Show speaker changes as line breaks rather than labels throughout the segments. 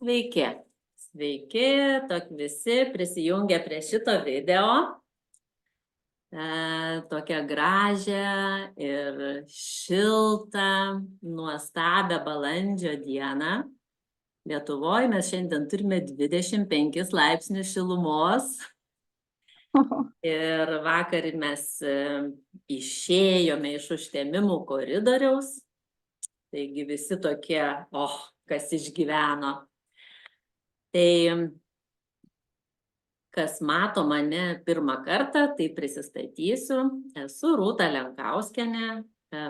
Sveiki. Sveiki, visi prisijungę prie šito video. Tokią gražią ir šiltą, nuostabią balandžio dieną. Lietuvoje mes šiandien turime 25 laipsnius šilumos. Ir vakar mes išėjome iš užtemimų koridoriaus. Taigi visi tokie, kas išgyveno. Tai kas mato mane pirmą kartą, tai prisistatysiu. Esu Rūta Lenkauskienė,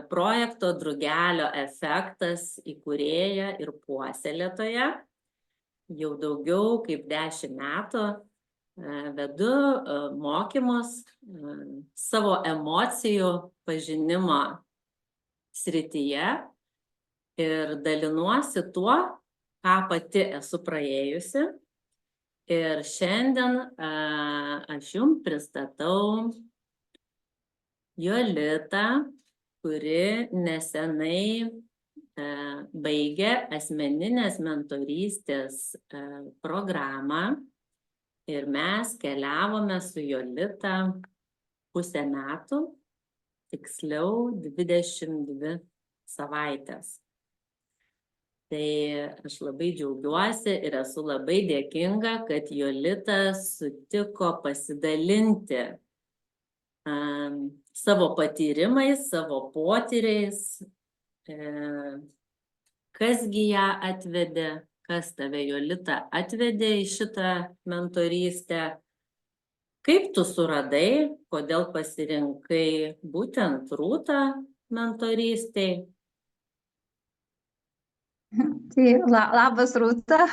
projekto Drugelio efektas įkūrėja ir puoselėtoja. Jau daugiau kaip 10 metų vedu mokymus savo emocijų pažinimo srityje ir dalinuosi tuo, ką pati esu praėjusi. Ir šiandien aš jums pristatau Jolitą, kuri nesenai baigė asmeninės mentorystės programą. Ir mes keliavome su Jolita pusę metų, tiksliau 22 savaitės. Tai aš labai džiaugiuosi ir esu labai dėkinga, kad Jolita sutiko pasidalinti savo patyrimais, savo potyriais, kasgi ją atvedė, kas tave, Jolita, atvedė į šitą mentorystę, kaip tu suradai, kodėl pasirinkai būtent Rūtą mentorystei.
Tai labas Rūta,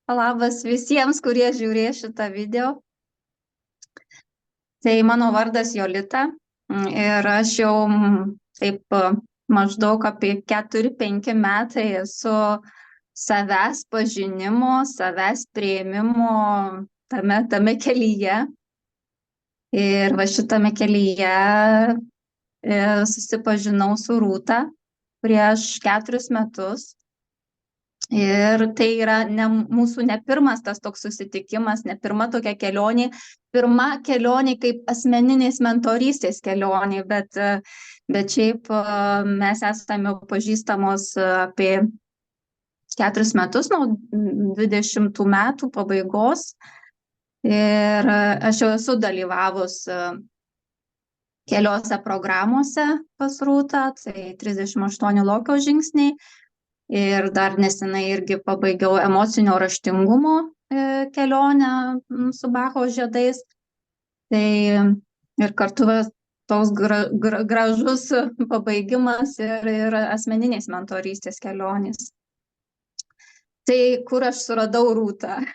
labas visiems, kurie žiūrės šitą video. Tai mano vardas Jolita ir aš jau taip maždaug apie 4-5 metai esu savęs pažinimo, savęs priėmimo tame kelyje. Ir va šitame kelyje susipažinau su Rūta prieš 4 metus. Ir tai yra mūsų ne pirmas tas toks susitikimas, ne pirma tokia kelionė, pirma kelionė kaip asmeninės mentorystės kelionė, bet šiaip mes esame pažįstamos apie 4 metus, nuo 20 metų pabaigos. Ir aš jau esu dalyvavus keliose programuose pas Rūtą, tai 38 lokio žingsniai. Ir dar nesenai irgi pabaigiau emocinio raštingumo kelionę su Bacho žiedais. Tai ir kartu toks gražus pabaigimas ir asmeninės mentorystės kelionės. Tai kur aš suradau Rūtą?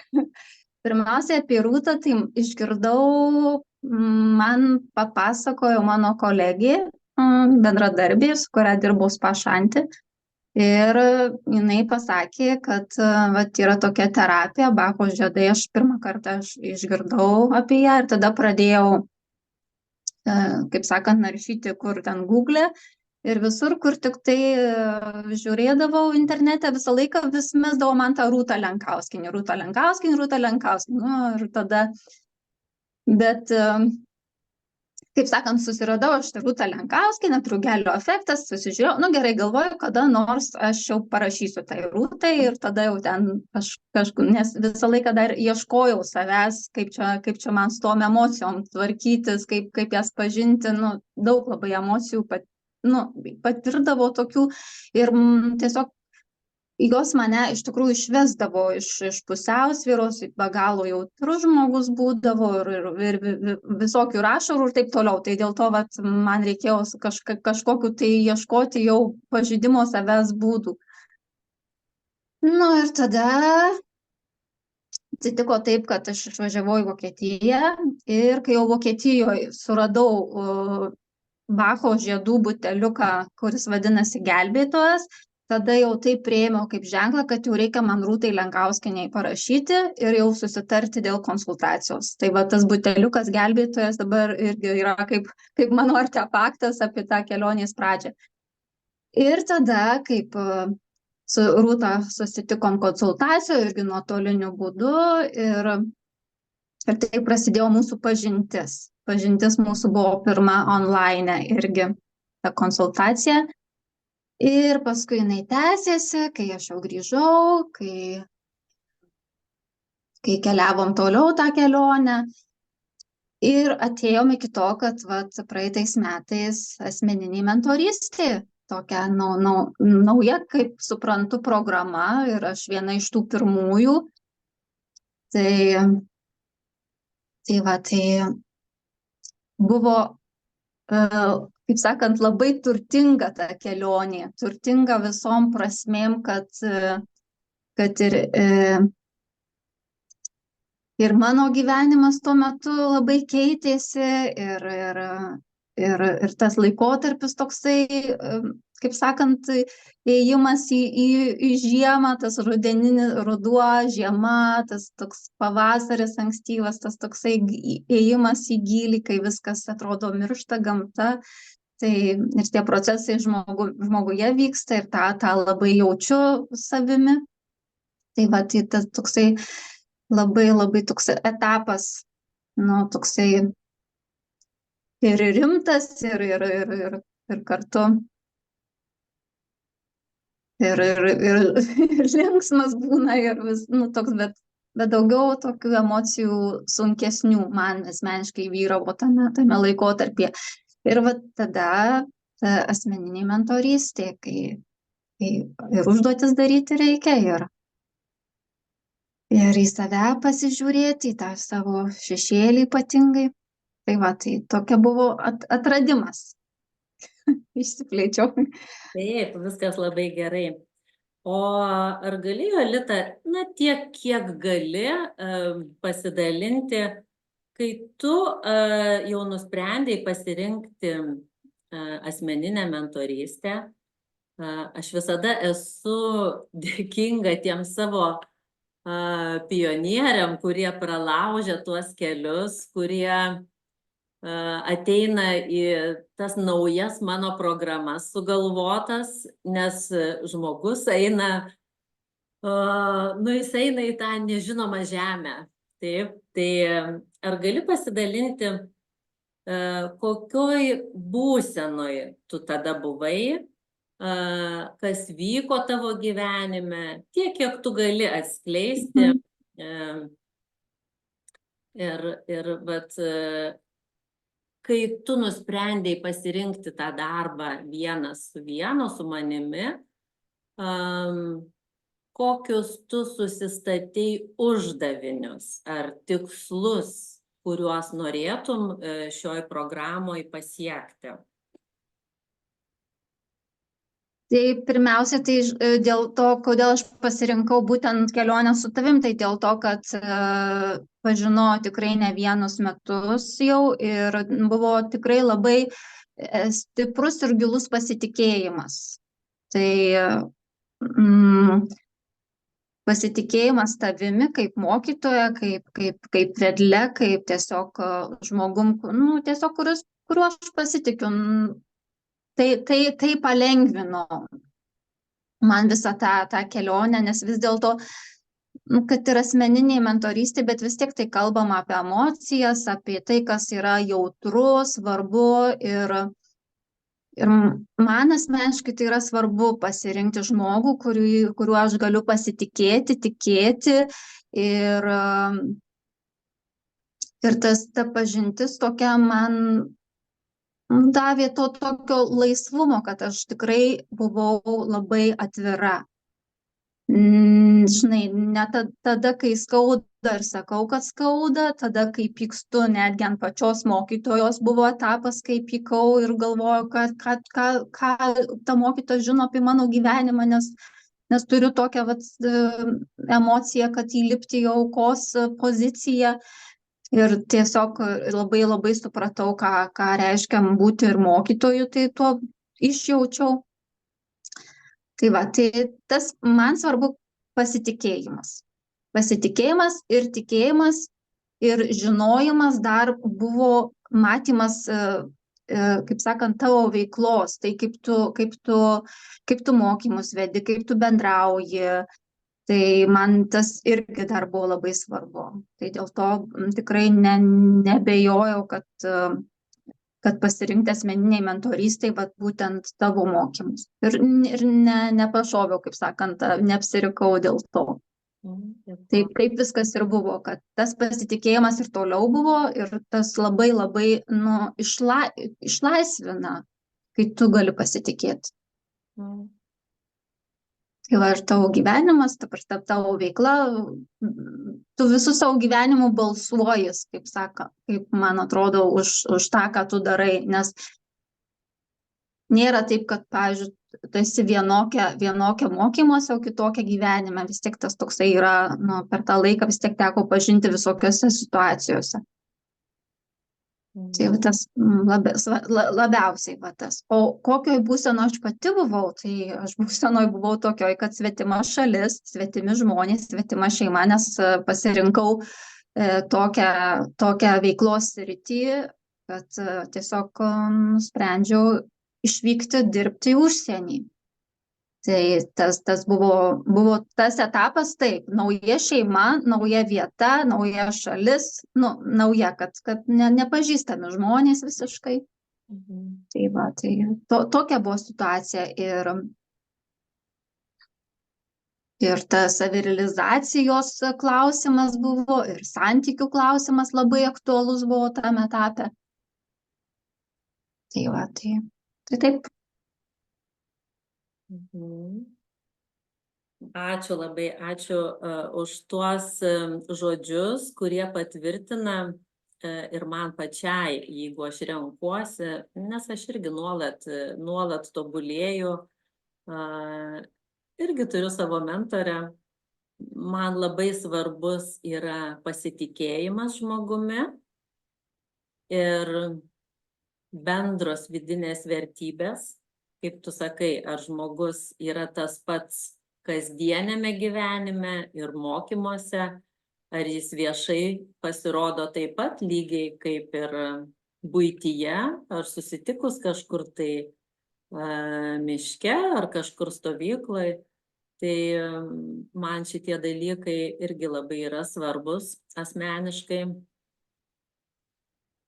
Pirmiausia, apie Rūtą tai išgirdau, man papasakojo mano kolegė, bendradarbė, su kuria dirbau Spa Shanti. Ir jinai pasakė, kad yra tokia terapija, Bacho žiedai, aš pirmą kartą išgirdau apie ją ir tada pradėjau, kaip sakant, naršyti kur ten Google ir visur, kur tik tai žiūrėdavau internete, visą laiką vis mesdavo man tą Rūtą Lenkauskienę. Nu, ir tada, bet kaip sakant, susiradau aš Rūtą Lenkauskienę, Drugelio efektas, susižiūrėjau, gerai, galvoju, kada nors aš jau parašysiu tai Rūtai ir tada jau ten kažkur, nes visą laiką dar ieškojau savęs, kaip čia man su tom emocijom tvarkytis, kaip jas pažinti, daug labai emocijų patirdavau tokių ir tiesiog jos mane iš tikrųjų išvesdavo iš pusiausvyros, be galo jautrus žmogus būdavo ir visokių ašarų ir taip toliau. Tai dėl to man reikėjo kažkokiu tai ieškoti jau pažinimo savęs būdų. Ir tada atsitiko taip, kad aš išvažiavau į Vokietiją ir kai jau Vokietijoje suradau Bacho žiedų buteliuką, kuris vadinasi Gelbėtojas, tada jau tai priėmiau kaip ženklą, kad jau reikia man Rūtai Lenkauskienei parašyti ir jau susitarti dėl konsultacijos. Tai tas buteliukas Gelbėtojas dabar irgi yra kaip mano artefaktas apie tą kelionės pradžią. Ir tada, kaip su Rūta susitikom konsultacijoje irgi nuotoliniu būdu ir tai prasidėjo mūsų pažintis. Pažintis mūsų buvo pirma online irgi ta konsultacija. Ir paskui jinai tęsėsi, kai aš jau grįžau, kai keliavom toliau tą kelionę. Ir atėjom iki to, kad praeitais metais asmeniniai mentorystė, tokia nauja, kaip suprantu, programa ir aš viena iš tų pirmųjų. Tai buvo, kaip sakant, labai turtinga ta kelionė, turtinga visom prasmėm, kad ir mano gyvenimas tuo metu labai keitėsi ir tas laikotarpis toksai, kaip sakant, ėjimas į žiemą, tas ruduo, žiema, tas toks pavasaris ankstyvas, tas toksai ėjimas į gylį, kai viskas atrodo miršta, gamta. Tai ir tie procesai žmoguje vyksta ir tą labai jaučiu savimi. Tai tai tas toksai labai toks etapas, toksai ir rimtas, ir kartu ir linksmas būna, ir toks, bet daugiau tokių emocijų sunkesnių man asmeniškai vyravo tame laikotarpyje. Ir tada ta asmeninė mentorystė, kai ir užduotis daryti reikia, ir į save pasižiūrėti, į tą savo šešėlį ypatingai. Tai tokia buvo atradimas. Išsiplėčiau.
Taip, viskas labai gerai. O ar gali, Jolita, tiek, kiek gali pasidalinti, kai tu jau nusprendei pasirinkti asmeninę mentorystę? Aš visada esu dėkinga tiem savo pionieriam, kurie pralaužia tuos kelius, kurie ateina į tas naujas mano programas sugalvotas, nes žmogus eina, jis eina į tą nežinomą žemę. Taip, tai ar gali pasidalinti, kokioj būsenoj tu tada buvai, kas vyko tavo gyvenime, tiek, kiek tu gali atskleisti. Ir kai tu nusprendei pasirinkti tą darbą vienas su vienu, su manimi, kokius tu susistatei uždavinius ar tikslus, kuriuos norėtum šioj programoj pasiekti?
Tai pirmiausia, tai dėl to, kodėl aš pasirinkau būtent kelionę su tavim, tai dėl to, kad pažinojau tikrai ne vienus metus jau ir buvo tikrai labai stiprus ir gilus pasitikėjimas. Tai pasitikėjimas tavimi kaip mokytoja, kaip vedle, kaip tiesiog žmogum, tiesiog kuriuo aš pasitikiu. Tai palengvino man visą tą kelionę, nes vis dėlto, kad ir asmeninė mentorystė, bet vis tiek tai kalbama apie emocijas, apie tai, kas yra jautru, svarbu ir man asmeniškai tai yra svarbu pasirinkti žmogų, kuriuo aš galiu pasitikėti, tikėti ir ta pažintis tokia man davė to tokio laisvumo, kad aš tikrai buvau labai atvira. Žinai, ne tada, kai skauda ir sakau, kad skauda, tada, kai pykstu, netgi ant pačios mokytojos buvo etapas, kai pykau ir galvoju, ką ta mokytoja žino apie mano gyvenimą, nes turiu tokią emociją, kad įlipti į aukos poziciją. Ir tiesiog labai supratau, ką reiškia būti ir mokytoju, tai tuo išjaučiau. Tai tas man svarbu pasitikėjimas. Pasitikėjimas ir tikėjimas ir žinojimas dar buvo matymas kaip sakant, tavo veiklos, tai kaip tu mokymus vedi, kaip tu bendrauji. Tai man tas irgi dar buvo labai svarbu. Tai dėl to tikrai nebejojau, kad pasirinkti asmeniniai mentorystai, vat būtent tavo mokymus. Ir nepašoviau, kaip sakant, neapsirikau dėl to. Taip viskas ir buvo, kad tas pasitikėjimas ir toliau buvo ir tas labai labai išlaisvina, kai tu gali pasitikėti. Tai va, ir tavo gyvenimas, tavo veikla, tu visų savo gyvenimų balsuoji, kaip man atrodo, už tą, ką tu darai, nes nėra taip, kad, pavyzdžiui, tu esi vienokia mokymuose, o kitokia gyvenime, vis tiek tas toksai yra, per tą laiką vis tiek teko pažinti visokiose situacijose. Tai tas labiausiai va tas. O kokioj būsenoj aš pati buvau, tai aš būsenoj buvau tokioj, kad svetima šalis, svetimi žmonės, svetima šeima, nes pasirinkau tokią veiklos sritį, kad tiesiog nusprendžiau išvykti dirbti į užsienį. Tai tas buvo tas etapas, taip, nauja šeima, nauja vieta, nauja šalis, nauja, kad nepažįstami žmonės visiškai. Tai va, tai tokia buvo situacija ir ta savirealizacijos klausimas buvo, ir santykių klausimas labai aktualus buvo tame etape. Tai va, tai taip.
Ačiū labai, ačiū už tuos žodžius, kurie patvirtina ir man pačiai, jeigu aš renkuosi, nes aš irgi nuolat tobulėju, irgi turiu savo mentorę, man labai svarbus yra pasitikėjimas žmogumi ir bendros vidinės vertybės. Kaip tu sakai, ar žmogus yra tas pats kasdienėme gyvenime ir mokymuose, ar jis viešai pasirodo taip pat lygiai kaip ir buityje, ar susitikus kažkur tai miške, ar kažkur stovykloj. Tai man šitie dalykai irgi labai yra svarbus asmeniškai.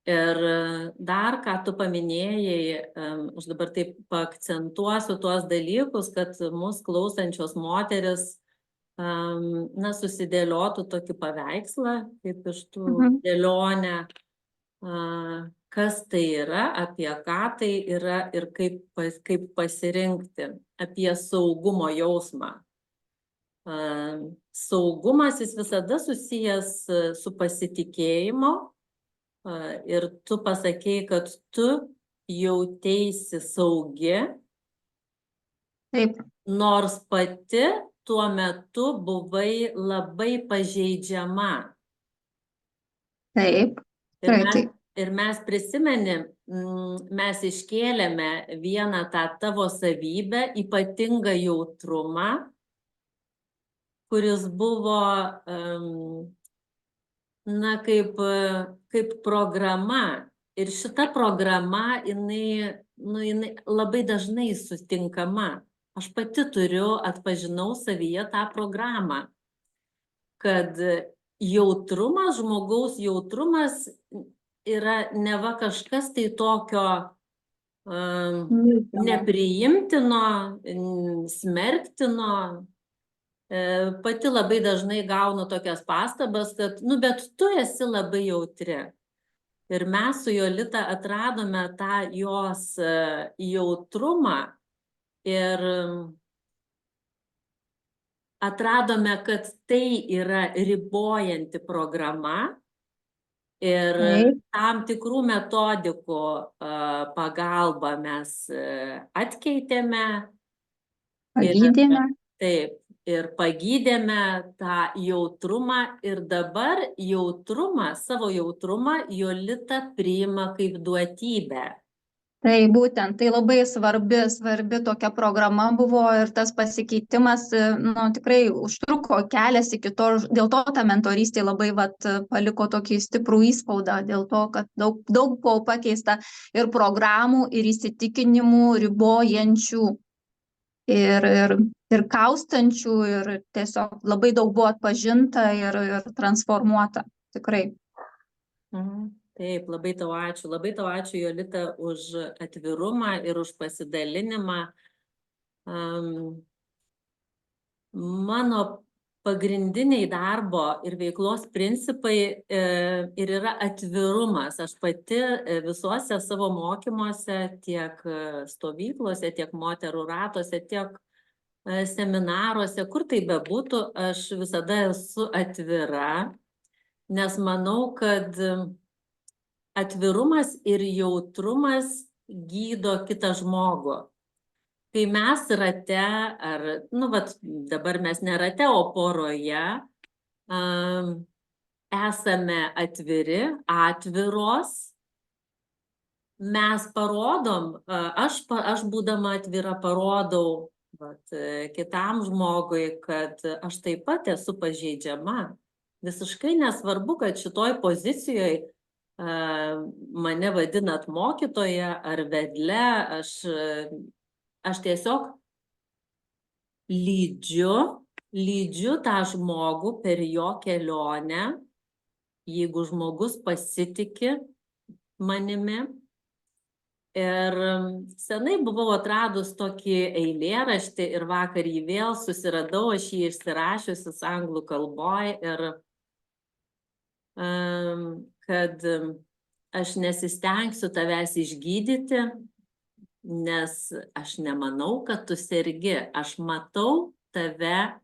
Ir dar, ką tu paminėjai, aš dabar taip paakcentuosiu tuos dalykus, kad mūsų klausančios moteris susidėliotų tokį paveikslą, kaip iš tų dėlionę, kas tai yra, apie ką tai yra ir kaip pasirinkti, apie saugumo jausmą. Saugumas jis visada susijęs su pasitikėjimu. Ir tu pasakei, kad tu jauteisi saugi,
taip,
nors pati tuo metu buvai labai pažeidžiama.
Taip.
Ir mes prisimenim, mes iškėlėme vieną tą tavo savybę, ypatingą jautrumą, kuris buvo kaip programa. Ir šita programa, jinai labai dažnai sutinkama. Aš pati atpažinau savyje tą programą, kad jautrumas, žmogaus jautrumas yra neva kažkas tai tokio nepriimtino, smerktino. Pati labai dažnai gaunu tokias pastabas, kad, bet tu esi labai jautri. Ir mes su Jolita atradome tą jos jautrumą ir atradome, kad tai yra ribojanti programa ir tam tikrų metodikų pagalba mes atkeitėme.
Pagydėme.
Taip. Ir pagydėme tą jautrumą ir dabar savo jautrumą Jolita priima kaip duotybę.
Tai būtent, tai labai svarbi tokia programa buvo ir tas pasikeitimas, nu, tikrai užtruko kelias iki to, dėl to ta mentorystė labai paliko tokį stiprų įspaudą, dėl to, kad daug buvo pakeista ir programų, ir įsitikinimų ribojančių, ir kaustančių, ir tiesiog labai daug buvo atpažinta ir transformuota, tikrai.
Taip, labai tau ačiū, Jolita, už atvirumą ir už pasidalinimą. Mano pagrindiniai darbo ir veiklos principai ir yra atvirumas. Aš pati visuose savo mokymuose, tiek stovyklose, tiek moterų ratuose, tiek seminaruose, kur tai bebūtų, aš visada esu atvira, nes manau, kad atvirumas ir jautrumas gydo kitą žmogų. Kai mes rate, ar, nu, dabar mes ne rate, o poroje, esame atviri, atviros, mes parodom, aš būdama atvira parodau kitam žmogui, kad aš taip pat esu pažeidžiama. Visiškai nesvarbu, kad šitoj pozicijoje mane vadinat mokytoja ar vedle, aš tiesiog lydžiu tą žmogų per jo kelionę, jeigu žmogus pasitiki manimi. Ir senai buvau atradus tokį eilėraštį ir vakar jį vėl susiradau, aš jį išsirašiusis anglų kalboj, ir kad aš nesistengsiu tavęs išgydyti, nes aš nemanau, kad tu sergi. Aš matau tave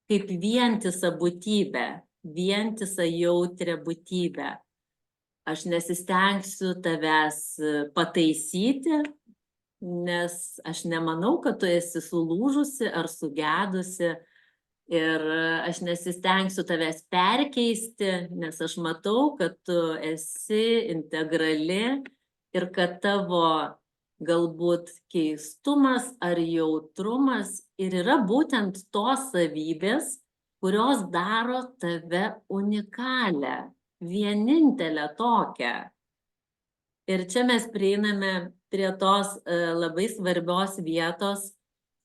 kaip vientisą būtybę, vientisą jautrią būtybę. Aš nesistengsiu tavęs pataisyti, nes aš nemanau, kad tu esi sulūžusi ar sugedusi. Ir aš nesistengsiu tavęs perkeisti, nes aš matau, kad tu esi integrali ir kad tavo galbūt keistumas ar jautrumas ir yra būtent tos savybės, kurios daro tave unikalią, vienintelę tokią. Ir čia mes prieiname prie tos labai svarbios vietos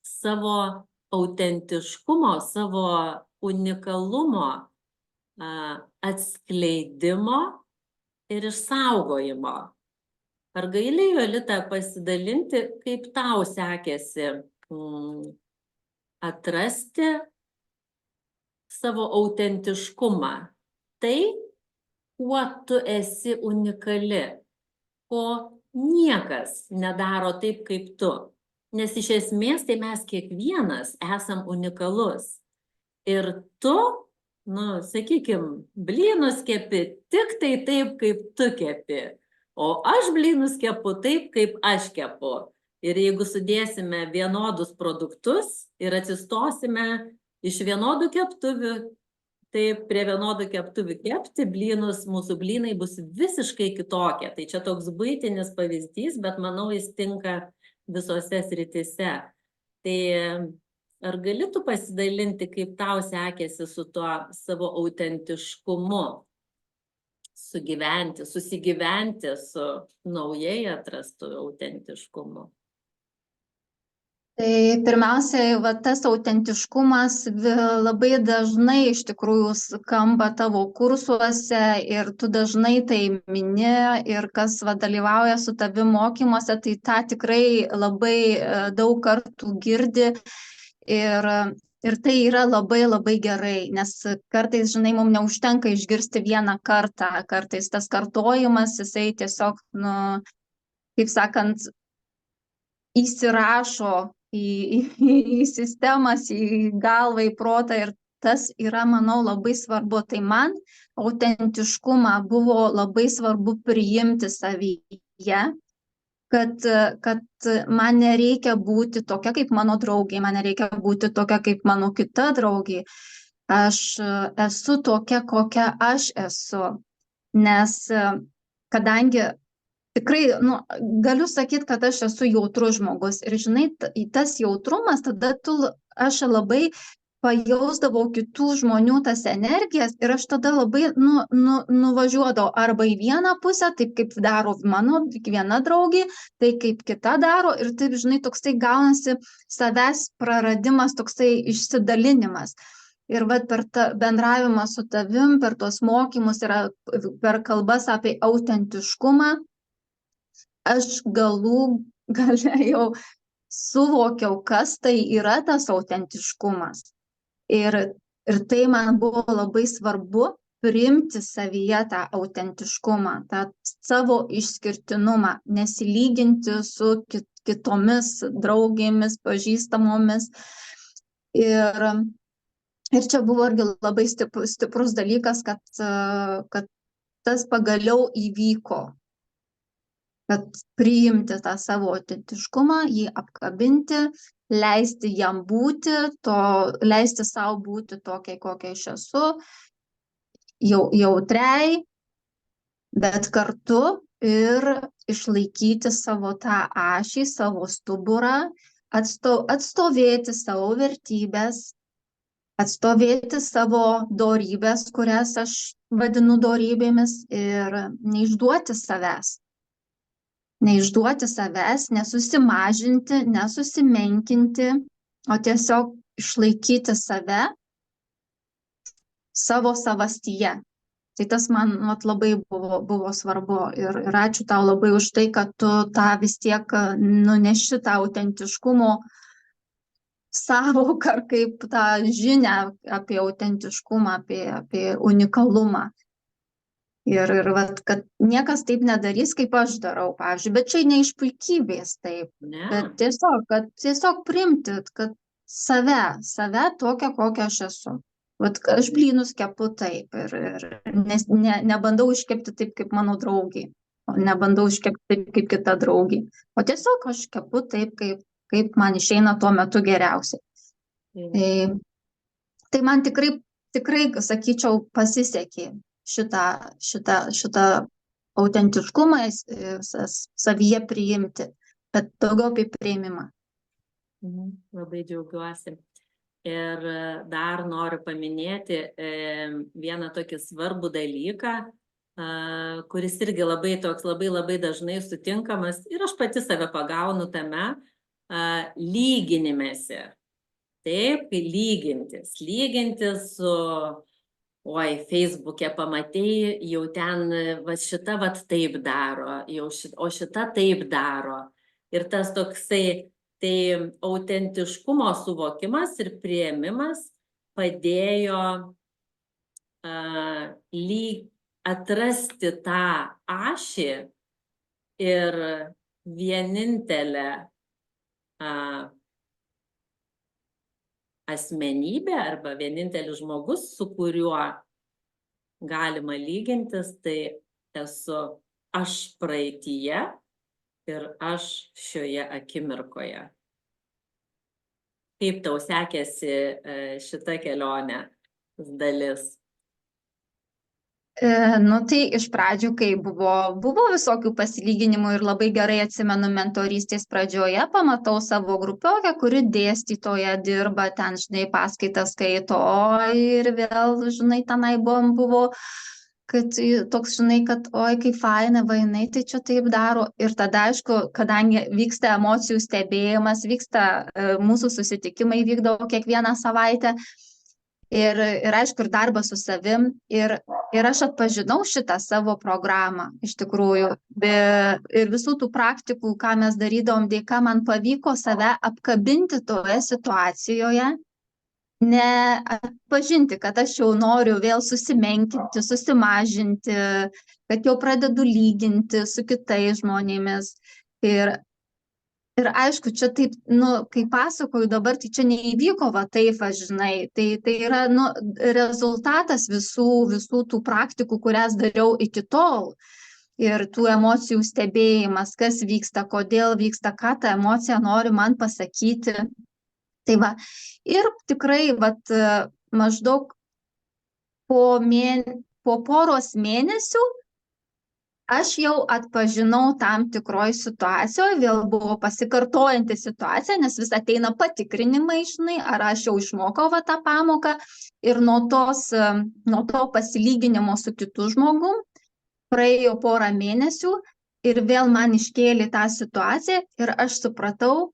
savo autentiškumo, savo unikalumo atskleidimo ir išsaugojimo. Ar gali, Jolita, pasidalinti, kaip tau sekėsi atrasti savo autentiškumą? Tai, kuo tu esi unikali, ko niekas nedaro taip, kaip tu. Nes iš esmės tai mes kiekvienas esam unikalus. Ir tu, sakykim, blynus kepi tik tai taip, kaip tu kepi. O aš blynus kepu taip, kaip aš kepu. Ir jeigu sudėsime vienodus produktus ir atsistosime iš vienodų keptuvių, tai prie vienodų keptuvių kepti blynus, mūsų blynai bus visiškai kitokie. Tai čia toks buitinis pavyzdys, bet manau jis tinka visose srityse. Tai ar gali tu pasidalinti, kaip tau sekėsi su tuo savo autentiškumu susigyventi su naujai atrastu autentiškumu?
Tai pirmiausia, tas autentiškumas labai dažnai iš tikrųjų skamba tavo kursuose ir tu dažnai tai mini, ir kas dalyvauja su tavim mokymuose, tai tą tikrai labai daug kartų girdi, ir tai yra labai labai gerai, nes kartais, žinai, mums neužtenka išgirsti vieną kartą, kartais tas kartojimas, jisai tiesiog, kaip sakant, įsirašo į sistemas, į galvą, į protą, ir tas yra, manau, labai svarbu. Tai man autentiškumą buvo labai svarbu priimti savyje, kad man nereikia būti tokia kaip mano draugė, man nereikia būti tokia kaip mano kita draugė. Aš esu tokia, kokia aš esu, nes kadangi tikrai, nu, galiu sakyti, kad aš esu jautrus žmogus. Ir žinai, tas jautrumas, tada aš labai pajausdavau kitų žmonių tas energijas ir aš tada labai nuvažiuodavau arba į vieną pusę, taip kaip daro mano viena draugė, tai kaip kita daro ir taip, žinai, toksai gaunasi savęs praradimas, toksai išsidalinimas. Ir vat per bendravimą su tavim, per tos mokymus ir per kalbas apie autentiškumą, aš galų gale jau suvokiau, kas tai yra tas autentiškumas. Ir tai man buvo labai svarbu priimti savyje tą autentiškumą, tą savo išskirtinumą, nesilyginti su kitomis draugėmis, pažįstamomis. Ir čia buvo irgi labai stiprus dalykas, kad tas pagaliau įvyko. Kad priimti tą savo autentiškumą, jį apkabinti, leisti jam būti, leisti savo būti tokiai, kokia aš esu, jautriai, bet kartu ir išlaikyti savo tą ašį, savo stuburą, atstovėti savo vertybės, atstovėti savo dorybės, kurias aš vadinu dorybėmis ir neišduoti savęs. Neišduoti savęs, nesusimažinti, nesusimenkinti, o tiesiog išlaikyti save savo savastyje. Tai tas man labai buvo svarbu ir ačiū tau labai už tai, kad tu tą vis tiek nuneši tą autentiškumo sąvoką kaip tą žinią apie autentiškumą, apie unikalumą. Ir vat, kad niekas taip nedarys, kaip aš darau, pavyzdžiui, bet čia ne iš puikybės taip, bet tiesiog priimti, kad save tokią, kokią aš esu. Vat aš blynus kepu taip ir nebandau iškepti taip, kaip mano draugė, nebandau iškepti taip, kaip kita draugė, o tiesiog aš kepu taip, kaip man išeina tuo metu geriausiai. Tai man tikrai, sakyčiau, pasisekė šitą autentiškumą savyje priimti, bet daugiau apie priėmimą.
Labai džiaugiuosi. Ir dar noriu paminėti vieną tokį svarbų dalyką, kuris irgi labai dažnai sutinkamas ir aš pati save pagaunu tame lyginimėsi. Taip, lygintis su Facebook'e pamatei, jau ten šita taip daro, o šita taip daro. Ir tas toksai, tai autentiškumo suvokimas ir priėmimas padėjo atrasti tą ašį ir vienintelę asmenybė arba vienintelis žmogus, su kuriuo galima lygintis, tai esu aš praeityje ir aš šioje akimirkoje. Kaip tau sekėsi šita kelionė dalis?
Tai iš pradžių, kai buvo visokių pasilyginimų ir labai gerai atsimenu mentorystės pradžioje, pamatau savo grupiokę, kuri dėstytoja dirba, ten, žinai, paskaitas skaito, ir vėl, žinai, tenai buvo, kad toks, žinai, kad oi, kaip faina, vainai, tai čia taip daro. Ir tada, aišku, kadangi vyksta emocijų stebėjimas, vyksta mūsų susitikimai, vykdavo kiekvieną savaitę. Ir aišku, ir darbas su savim, ir aš atpažinau šitą savo programą, iš tikrųjų, ir visų tų praktikų, ką mes darydavom, dėka man pavyko save apkabinti toje situacijoje, neatpažinti, kad aš jau noriu vėl susimenkinti, susimažinti, kad jau pradedu lyginti su kitais žmonėmis. Ir aišku, čia taip, kai pasakoju dabar, tai čia neįvyko taip, žinai, tai yra rezultatas visų tų praktikų, kurias dariau iki tol. Ir tų emocijų stebėjimas, kas vyksta, kodėl vyksta, ką ta emocija nori man pasakyti. Tai va, ir tikrai maždaug po poros mėnesių aš jau atpažinau tam tikroj situacijoje, vėl buvo pasikartojanti situacija, nes vis ateina patikrinimai, žinai, ar aš jau išmokau va tą pamoką ir nuo to pasilyginimo su kitu žmogum praėjo porą mėnesių ir vėl man iškėlė tą situaciją ir aš supratau,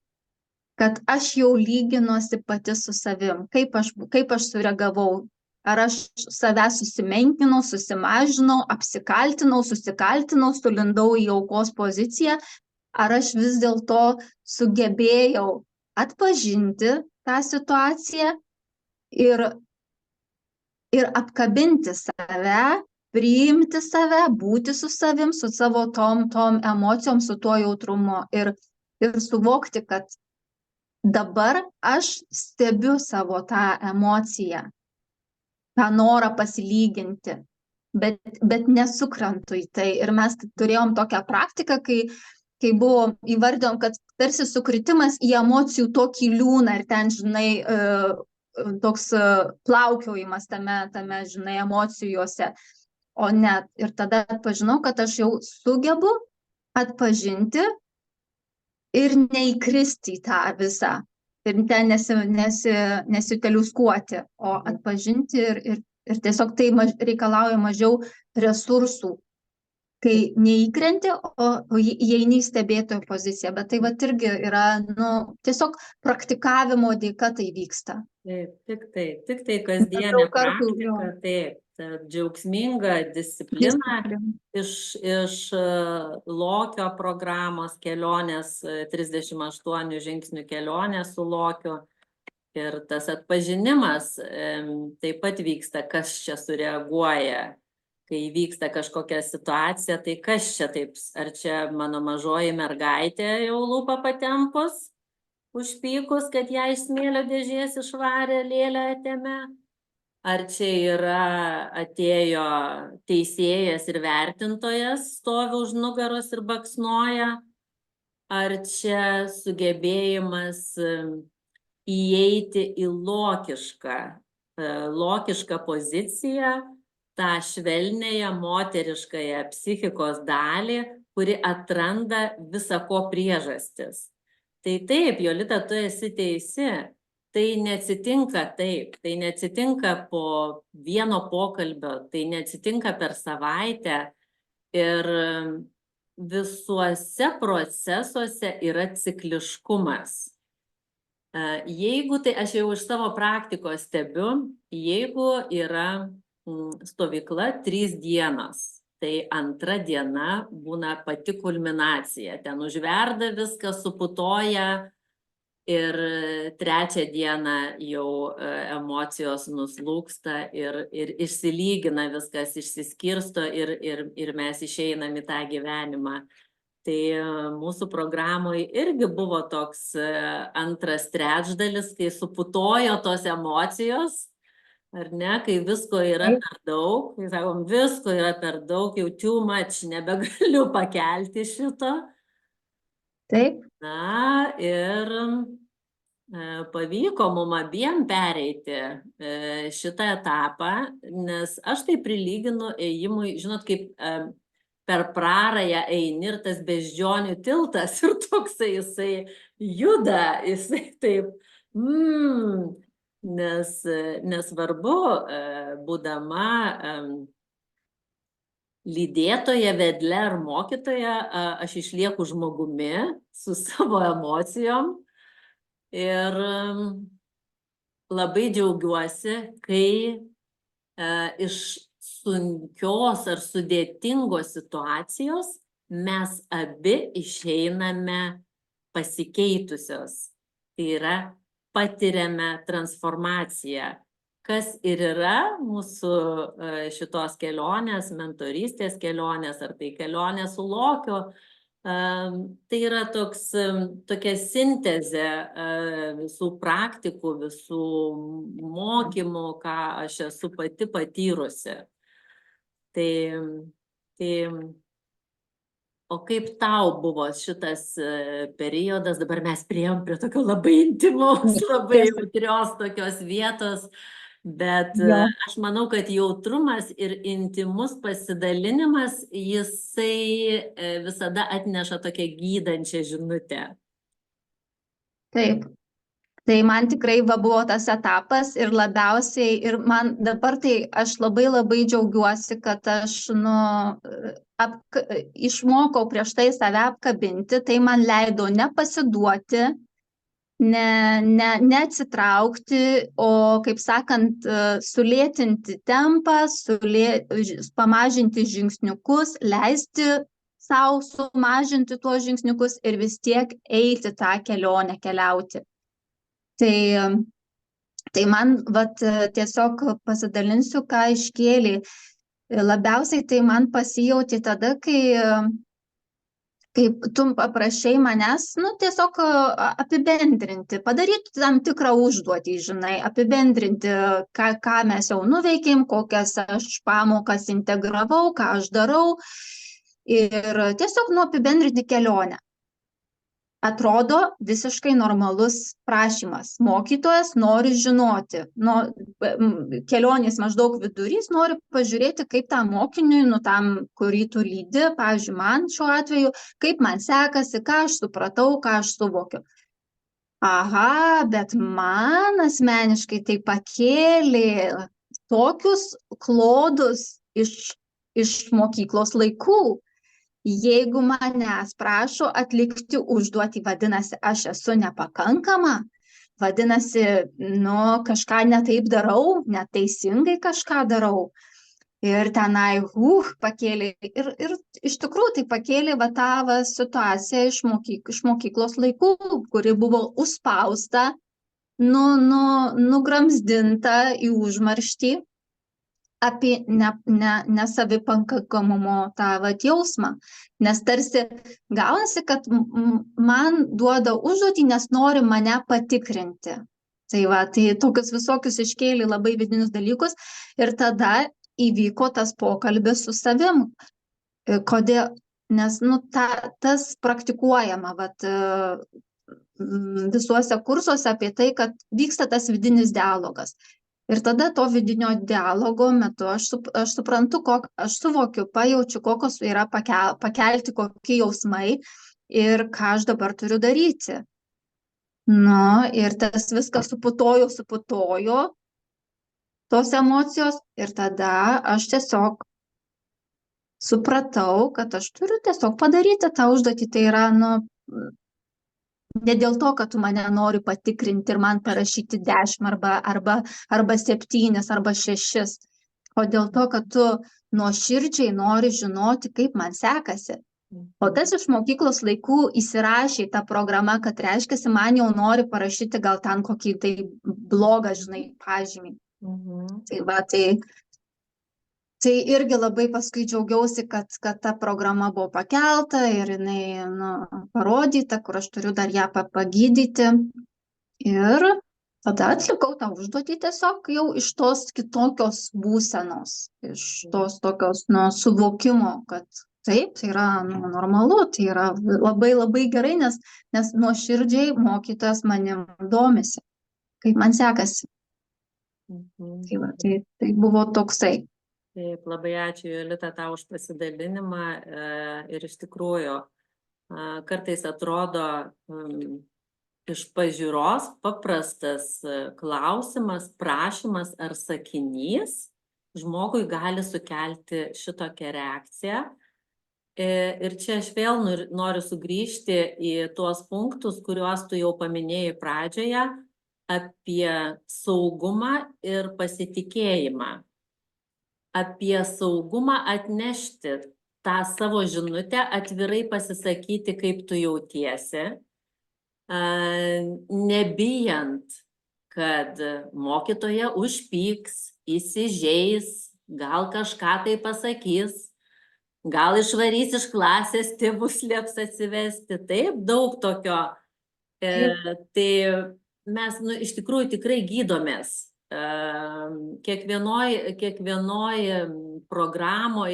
kad aš jau lyginuosi pati su savim, kaip aš sureagavau. Ar aš save susimenkinau, susimažinau, apsikaltinau, susikaltinau, sulindau į aukos poziciją, ar aš vis dėlto sugebėjau atpažinti tą situaciją ir apkabinti save, priimti save, būti su savim, su savo tom emocijom, su tuo jautrumu ir suvokti, kad dabar aš stebiu savo tą emociją, tą norą pasilyginti, bet nesukrentu į tai. Ir mes turėjom tokią praktiką, kai buvo įvardėjom, kad tarsi sukritimas į emocijų tokį liūną ir ten, žinai, toks plaukiojimas tame, žinai, emocijose. O ne, ir tada atpažinau, kad aš jau sugebu atpažinti ir neįkristi į tą visą. Ir ten nesiteliuskuoti, o atpažinti ir tiesiog tai reikalauja mažiau resursų, kai neįkrenti, o įeini į stebėtojo poziciją. Bet tai vat irgi yra, tiesiog praktikavimo dėka tai vyksta.
Taip, tik tai kasdienė praktika, taip, ta džiaugsminga disciplina iš Lokio programos kelionės, 38 žingsnių kelionė su Lokiu. Ir tas atpažinimas taip pat vyksta, kas čia sureaguoja, kai vyksta kažkokia situacija, tai kas čia taip, ar čia mano mažoji mergaitė jau lūpą patempus, užpykus, kad ją iš smėlio dėžės išvarė, lėlę atėmė. Ar čia atėjo teisėjas ir vertintojas, stovi už nugaros ir baksnoja, ar čia sugebėjimas įeiti į lokišką poziciją, tą švelnėją moteriškąją psichikos dalį, kuri atranda visa ko priežastis. Tai taip, Jolita, tu esi teisi. Tai neatsitinka taip, tai neatsitinka po vieno pokalbio, tai neatsitinka per savaitę ir visuose procesuose yra cikliškumas. Jeigu, tai aš jau iš savo praktikos stebiu, jeigu yra stovykla 3 dienas, tai antra diena būna pati kulminacija, ten užverda viską, suputoja, ir trečią dieną jau emocijos nuslūgsta ir išsilygina viskas, išsiskirsto ir mes išeinam į tą gyvenimą. Tai mūsų programoje irgi buvo toks antras trečdalis, kai suputojo tos emocijos, ar ne, kai visko yra per daug, kai sakom, visko yra per daug, jau too much, nebegaliu pakelti šito.
Taip.
Na, ir pavyko mum abiem pereiti šitą etapą, nes aš tai prilyginu ėjimui, žinot, kaip per prarają eini ir tas beždžionių tiltas ir toksai jisai juda, jisai taip, nesvarbu, būdama lydėtoja, vedle ar mokytoja, aš išlieku žmogumi su savo emocijom ir labai džiaugiuosi, kai iš sunkios ar sudėtingos situacijos mes abi išeiname pasikeitusios. Tai yra, patiriame transformaciją. Kas ir yra mūsų šitos kelionės, mentorystės kelionės, ar tai kelionė su Lokiu, tai yra tokia sintezė visų praktikų, visų mokymų, ką aš esu pati patyrusi. O kaip tau buvo šitas periodas, dabar mes priėjom prie tokio labai intymaus, labai jautrios tokios vietos, Bet
Jo.
aš manau, kad jautrumas ir intymus pasidalinimas, jisai visada atneša tokią gydančią žinutę.
Taip. Tai man tikrai buvo tas etapas ir labiausiai, ir man dabar tai aš labai džiaugiuosi, kad aš išmokau prieš tai save apkabinti, tai man leido nepasiduoti, neatsitraukti, o, kaip sakant, sulėtinti tempą, pamažinti žingsniukus, leisti sau sumažinti tuos žingsniukus ir vis tiek eiti tą kelionę, keliauti. Tai man tiesiog pasidalinsiu, ką iškėlė. Labiausiai tai man pasijauti tada, kai tu paprašai manęs, tiesiog apibendrinti, padaryti tam tikrą užduotį, žinai, apibendrinti, ką mes jau nuveikėm, kokias aš pamokas integravau, ką aš darau ir tiesiog apibendrinti kelionę. Atrodo visiškai normalus prašymas. Mokytojas nori žinoti, kelionės maždaug vidurys, nori pažiūrėti, kaip tam mokiniui, tam, kurį tu lydi, pavyzdžiui, man šiuo atveju, kaip man sekasi, ką aš supratau, ką aš suvokiu. Aha, bet man asmeniškai tai pakėlė tokius klodus iš mokyklos laikų. Jeigu manęs prašo atlikti užduotį, vadinasi, aš esu nepakankama, vadinasi, kažką netaip darau, neteisingai kažką darau. Ir tenai, pakėlė. Ir iš tikrųjų tai pakėlė tą situaciją iš mokyklos laikų, kuri buvo užspausta, nugramzdinta į užmarštį apie nesavipakankamumo tą jausmą. Nes tarsi gaunasi, kad man duoda užduotį, nes nori mane patikrinti. Tai tokius visokius iškėlė labai vidinius dalykus ir tada įvyko tas pokalbis su savim. Kodėl? Nes tas praktikuojama visuose kursuose apie tai, kad vyksta tas vidinis dialogas. Ir tada to vidinio dialogo metu aš suprantu, aš suvokiu, pajaučiu, kokios yra pakelti kokie jausmai ir ką aš dabar turiu daryti. Ir tas viskas suputojo tos emocijos ir tada aš tiesiog supratau, kad aš turiu tiesiog padaryti tą užduotį. Tai yra, ne dėl to, kad tu mane nori patikrinti ir man parašyti 10 arba 7 arba 6, o dėl to, kad tu nuoširdžiai nori žinoti, kaip man sekasi. O tas iš mokyklos laikų įsirašė tą programą, kad reiškia, man jau nori parašyti gal ten kokį tai blogą, žinai, pažymį. Tai irgi labai paskui džiaugiausi, kad ta programa buvo pakelta ir jinai parodyta, kur aš turiu dar ją pagydyti. Ir tada atlikau tą užduotį tiesiog jau iš tos kitokios būsenos, iš tos tokios suvokimo, kad taip, tai yra normalu, tai yra labai gerai, nes nuoširdžiai mokytojas manim domisi, kaip man sekasi. Tai buvo toksai.
Taip, labai ačiū, Jolita, tau už pasidalinimą ir iš tikrųjų kartais atrodo iš pažiūros paprastas klausimas, prašymas ar sakinys žmogui gali sukelti šitokią reakciją. Ir čia aš vėl noriu sugrįžti į tuos punktus, kuriuos tu jau paminėjai pradžioje, apie saugumą ir pasitikėjimą. Apie saugumą atnešti tą savo žinutę, atvirai pasisakyti, kaip tu jautiesi, nebijant, kad mokytoja užpyks, įsižeis, gal kažką tai pasakys, gal išvarys iš klasės, tėvus lieps atsivesti. Taip, daug tokio. Tai mes iš tikrųjų tikrai gydomės. Kiekvienoj programoj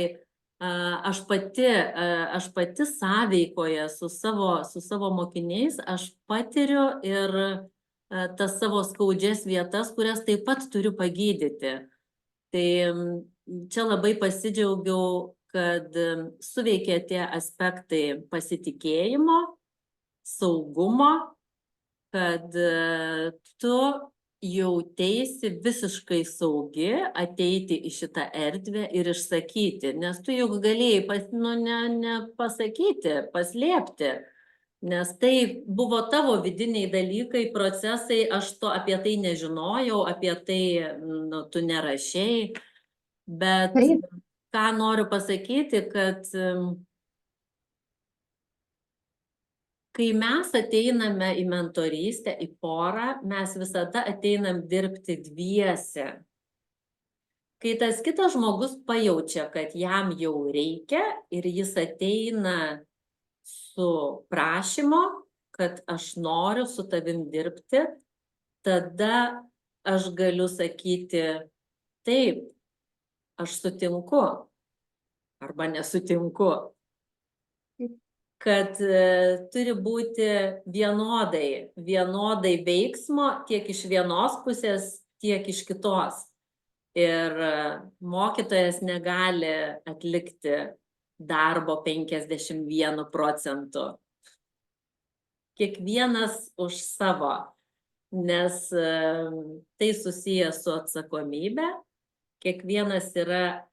aš pati sąveikoje su savo mokiniais, aš patiriu ir tas savo skaudžias vietas, kurias taip pat turiu pagydyti. Tai čia labai pasidžiaugiau, kad suveikė tie aspektai pasitikėjimo, saugumo, kad tu jauteisi visiškai saugi ateiti į šitą erdvę ir išsakyti, nes tu juk galėjai nepasakyti, paslėpti, nes tai buvo tavo vidiniai dalykai, procesai, aš apie tai nežinojau, apie tai tu nerašei, bet
Taip.
ką noriu pasakyti, kad kai mes ateiname į mentorystę, į porą, mes visada ateinam dirbti dviese. Kai tas kitas žmogus pajaučia, kad jam jau reikia ir jis ateina su prašymu, kad aš noriu su tavim dirbti, tada aš galiu sakyti, taip, aš sutinku arba nesutinku. Kad turi būti vienodai veiksmo tiek iš vienos pusės, tiek iš kitos. Ir mokytojas negali atlikti darbo 51%. Kiekvienas už savo, nes tai susijęs su atsakomybė. Kiekvienas yra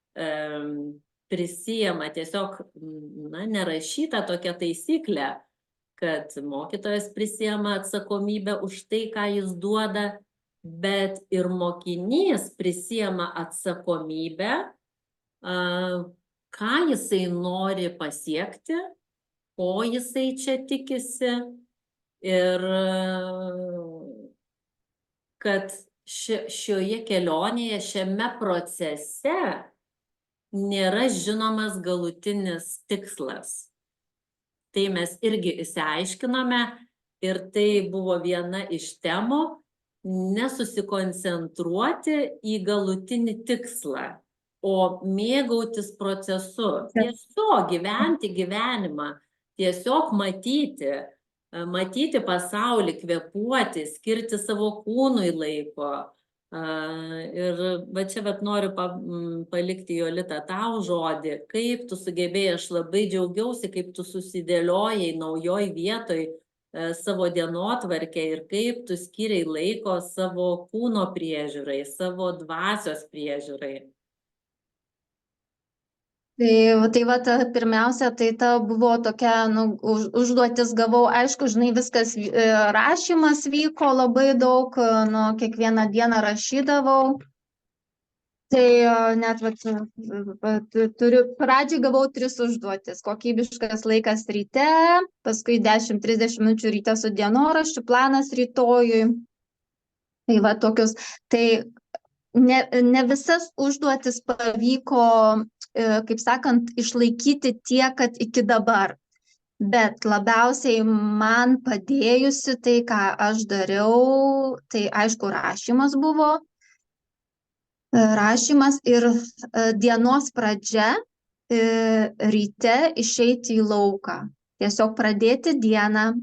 prisijama tiesiog nerašyta tokia taisyklė, kad mokytojas prisijama atsakomybę už tai, ką jis duoda, bet ir mokinys prisijama atsakomybę, ką jisai nori pasiekti, ko jisai čia tikisi ir kad šioje kelionėje, šiame procese nėra žinomas galutinis tikslas. Tai mes irgi išsiaiškinome ir tai buvo viena iš temų - nesusikoncentruoti į galutinį tikslą, o mėgautis procesu. Tiesiog gyventi gyvenimą, tiesiog matyti pasaulį, kvėpuoti, skirti savo kūnui laiko. Ir va čia noriu palikti, Jolita, tau žodį, kaip tu sugebėjai, aš labai džiaugiausi, kaip tu susidėliojai naujoj vietoj savo dienotvarkę ir kaip tu skiriai laiko savo kūno priežiūrai, savo dvasios priežiūrai.
Tai va, pirmiausia, tai ta buvo tokia užduotis gavau, aišku, žinai, viskas rašymas vyko labai daug, kiekvieną dieną rašydavau. Tai net pradžiai gavau 3 užduotis. Kokybiškas laikas ryte, paskui 10-30 minučių ryte su dienoraščiu, planas rytojui. Tai va tokius, tai ne visas užduotis pavyko, kaip sakant, išlaikyti tiek, kad iki dabar. Bet labiausiai man padėjusi tai, ką aš dariau, tai aišku, rašymas buvo. Rašymas ir dienos pradžia ryte išeiti į lauką. Tiesiog pradėti dieną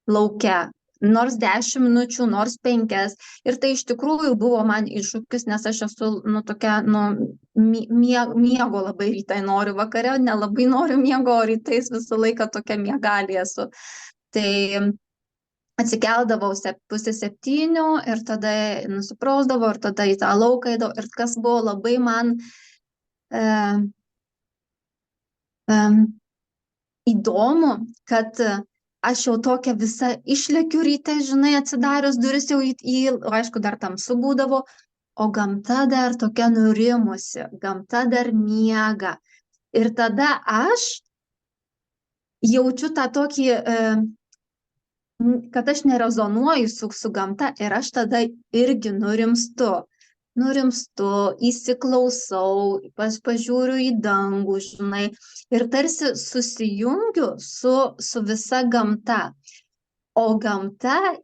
lauke. Nors 10 minučių, nors 5. Ir tai iš tikrųjų buvo man iššūkis, nes aš esu tokia, miego labai rytai noriu, vakare nelabai noriu miego, o rytais visą laiką tokia miegalė esu. Tai atsikeldavau 6:30 ir tada nusiprausdavau ir tada į tą lauką eidavau. Ir kas buvo labai man įdomu, kad aš jau tokia visa išlekiu ryte, žinai, atsidarius duris jau aišku, dar tamsu būdavo, o gamta dar tokia nurimusi, gamta dar miega. Ir tada aš jaučiu tą tokį, kad aš nerezonuoju su gamta ir aš tada irgi nurimstu, įsiklausau, pažiūriu į dangų, žinai, ir tarsi susijungiu su visa gamta. O gamta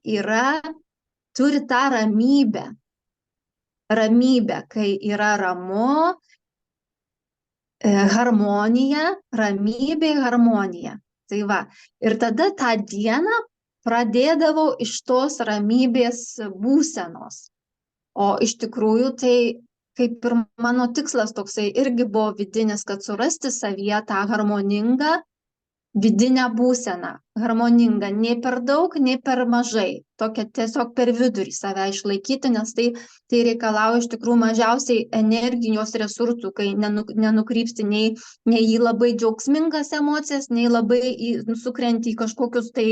turi tą ramybę. Ramybę, kai yra ramu, harmonija, ramybė, harmonija. Tai va, ir tada tą dieną pradėdavau iš tos ramybės būsenos. O iš tikrųjų tai kaip ir mano tikslas toksai irgi buvo vidinis, kad surasti savyje tą harmoningą vidinę būseną, harmoningą, nei per daug, nei per mažai, tokią tiesiog per vidurį save išlaikyti, nes tai reikalauja iš tikrųjų mažiausiai energijos resursų, kai nenukrypsti nei į labai džiaugsmingas emocijas, nei labai sukrenti į kažkokius tai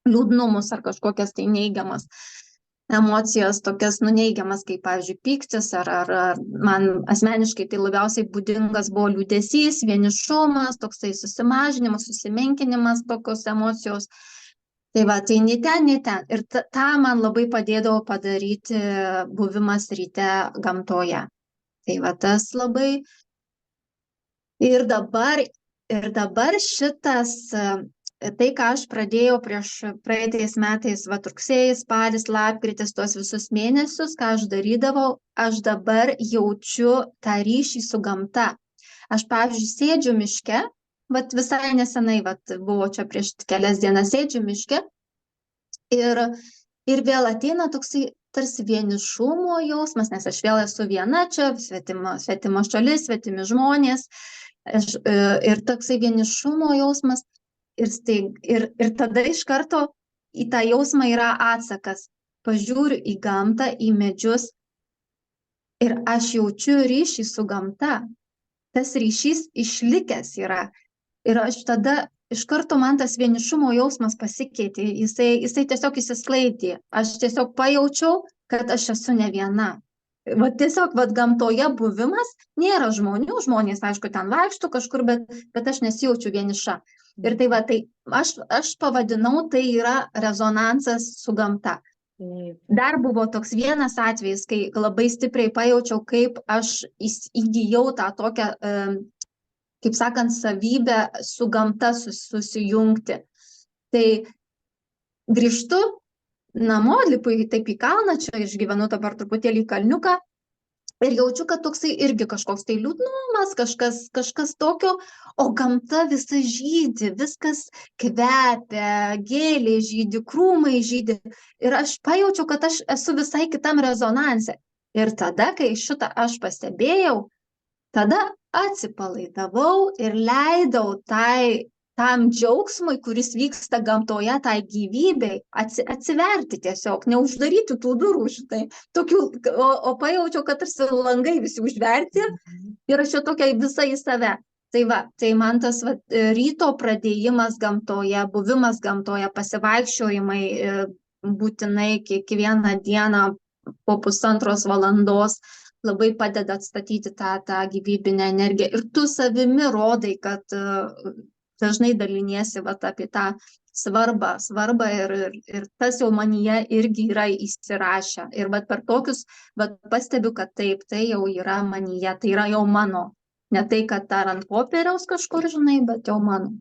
liūdnumus ar kažkokias tai neigiamas emocijas, tokias nuneigiamas, kaip, pavyzdžiui, pyktis, ar man asmeniškai tai labiausiai būdingas buvo liūdesys, vienišumas, toksai susimažinimas, susimenkinimas, tokios emocijos. Tai va, tai nei ten, nei ten. Ir tą man labai padėdavo padaryti buvimas ryte gamtoje. Tai va, tas labai. Ir dabar šitas tai, ką aš pradėjau praeitais metais, va, rugsėjis, spalis, lapkritis, tuos visus mėnesius, ką aš darydavau, aš dabar jaučiu tą ryšį su gamta. Aš, pavyzdžiui, sėdžiu miške, va, visai nesenai, va, buvo čia prieš kelias dienas sėdžiu miške ir vėl ateina toksai tarsi vienišumo jausmas, nes aš vėl esu viena čia, svetima šalis, svetimi žmonės, ir toksai vienišumo jausmas. Ir tada iš karto į tą jausmą yra atsakas. Pažiūriu į gamtą, į medžius ir aš jaučiu ryšį su gamta. Tas ryšys išlikęs yra. Ir aš tada iš karto man tas vienišumo jausmas pasikeitė. Jisai tiesiog įsisklaidė. Aš tiesiog pajaučiau, kad aš esu ne viena. Va, tiesiog va, gamtoje buvimas, nėra žmonių, žmonės, aišku, ten vaikšto kažkur, bet aš nesijaučiu vieniša. Ir tai va, tai aš pavadinau, tai yra rezonansas su gamta. Dar buvo toks vienas atvejis, kai labai stipriai pajaučiau, kaip aš įgijau tą tokią, kaip sakant, savybę su gamta susijungti. Tai grįžtu namo, lipu taip į kalną, čia išgyvenu dabar truputėlį kalniuką ir jaučiu, kad toksai irgi kažkoks tai liūdnumas, kažkas tokio, o gamta visa žydi, viskas kvepia, gėlės žydi, krūmai žydi ir aš pajaučiau, kad aš esu visai kitam rezonanse. Ir tada, kai šitą aš pastebėjau, tada atsipalaidavau ir leidau tam džiaugsmui, kuris vyksta gamtoje, tai gyvybei, atsiverti tiesiog, neuždaryti tų durų šitai. O pajaučiau, kad tarsi langai visi užverti ir aš čia tokia visa į save. Tai va, tai man tas va, ryto pradėjimas gamtoje, buvimas gamtoje, pasivaikščiojimai būtinai kiekvieną dieną po 1,5 valandos labai padeda atstatyti tą gyvybinę energiją. Ir tu savimi rodai, kad dažnai daliniesi vat, apie tą svarbą ir tas jau manyje irgi yra įsirašę. Ir vat, per tokius pastebiu, kad taip, tai jau yra manyje, tai yra jau mano. Ne tai, kad dar ant popieriaus kažkur, žinai, bet jau mano.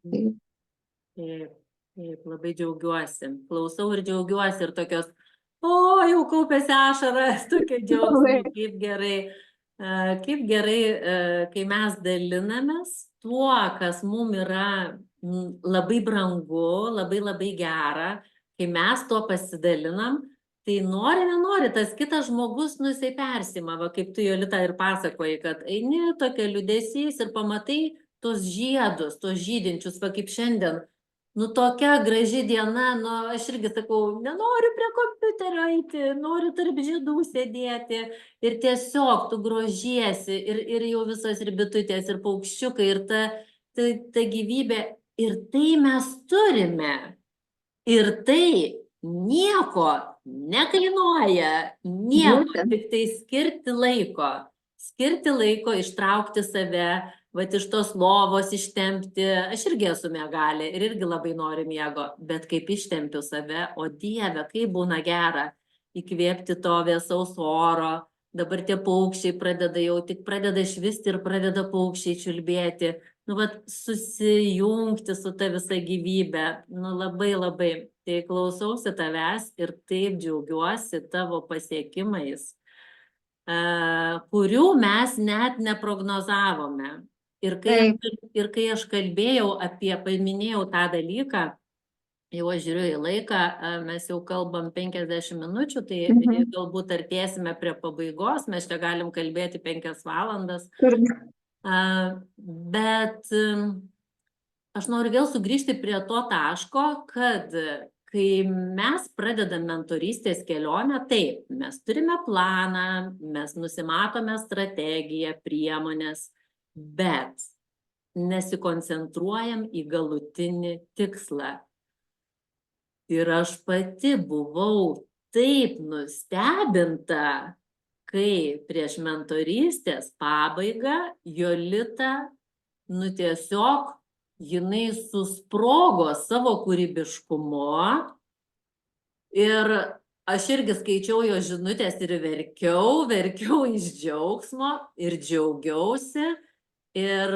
Taip, labai džiaugiuosi. Klausau ir džiaugiuosi ir tokios, jau kaupėsi ašaras, tokia džiaugsmai, kaip gerai, kai mes dalinamės tuo, kas mums yra labai brangu, labai gera, kai mes tuo pasidalinam, tai nori, tas kitas žmogus, jisai persima, va, kaip tu, Jolita, ir pasakoji, kad eini tokia liūdesys ir pamatai tos žiedus, tos žydinčius, va, kaip šiandien, tokia graži diena, aš irgi sakau, nenoriu prie kompiuterio eiti, noriu tarp žiedų sėdėti ir tiesiog tu grožiesi ir jau visos ir bitutės, ir paukščiukai, ir ta gyvybė, ir tai mes turime, ir tai nieko nekainuoja, nieko, tik tai skirti laiko, ištraukti save, vat iš tos lovos ištempti, aš irgi esu miegalė ir irgi labai noriu miego, bet kaip ištempiu save, o Dieve, kaip būna gera įkvėpti to vėsaus oro, dabar tie paukščiai pradeda švisti ir pradeda paukščiai čiulbėti, vat susijungti su ta visa gyvybė, labai, tai klausausi tavęs ir taip džiaugiuosi tavo pasiekimais, kurių mes net neprognozavome. Ir kai aš kalbėjau paminėjau tą dalyką, Jau aš žiūriu į laiką, mes jau kalbam 50 minučių, tai galbūt artėsime prie pabaigos, mes čia galim kalbėti 5 valandas. Bet aš noriu vėl sugrįžti prie to taško, kad kai mes pradedam mentorystės kelionę, taip, mes turime planą, mes nusimatome strategiją, priemonės, bet nesikoncentruojam į galutinį tikslą. Ir aš pati buvau taip nustebinta, kai prieš mentorystės pabaigą Jolita, tiesiog jinai susprogo savo kūrybiškumu ir aš irgi skaičiau jo žinutės ir verkiau iš džiaugsmo ir džiaugiausi. Ir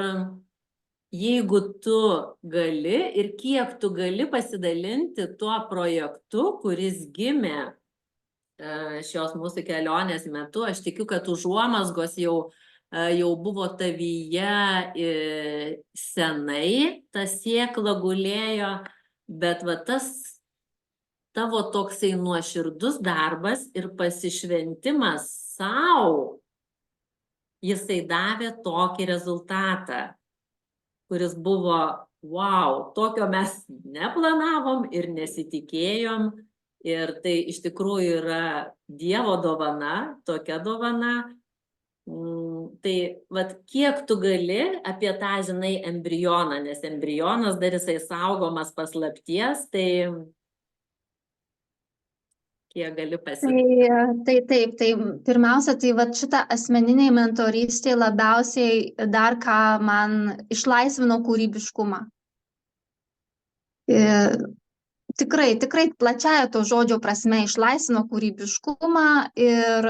jeigu tu gali ir kiek tu gali pasidalinti tuo projektu, kuris gimė šios mūsų kelionės metu, aš tikiu, kad užuomazgos jau buvo tavyje senai, ta sėkla gulėjo, bet va tas tavo toksai nuoširdus darbas ir pasišventimas sau, jisai davė tokį rezultatą, kuris buvo, wow, tokio mes neplanavom ir nesitikėjom. Ir tai iš tikrųjų yra Dievo dovana, tokia dovana. Tai vat kiek tu gali apie tą, žinai, embrioną, nes embrionas dar jisai saugomas paslapties, tai kiek gali pasakyti.
Tai pirmiausia, tai vat šitą asmeniniai mentorystė labiausiai dar ką man išlaisvino kūrybiškumą. Tikrai plačiaja to žodžio prasme išlaisvino kūrybiškumą ir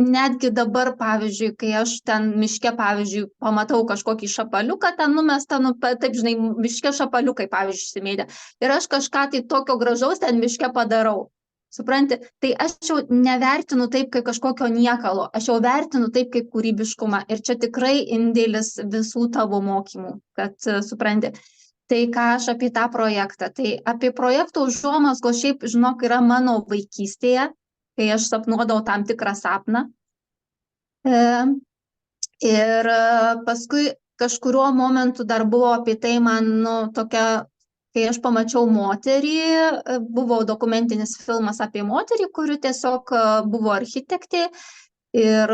netgi dabar, pavyzdžiui, kai aš ten miške, pavyzdžiui, pamatau kažkokį šapaliuką ten numestą, taip, žinai, miške šapaliukai, pavyzdžiui, išsimėdė. Ir aš kažką tai tokio gražaus ten miške padarau. Supranti, tai aš jau nevertinu taip kaip kažkokio niekalo, aš jau vertinu taip kaip kūrybiškumą. Ir čia tikrai indėlis visų tavo mokymų, kad supranti. Tai ką aš apie tą projektą. Tai apie projekto užuomazgos šiaip, žinok, yra mano vaikystėje, kai aš sapnuodavau tam tikrą sapną. Ir paskui kažkuriuo momentu dar buvo apie tai man, tokia, kai aš pamačiau moterį, buvo dokumentinis filmas apie moterį, kuri tiesiog buvo architektė ir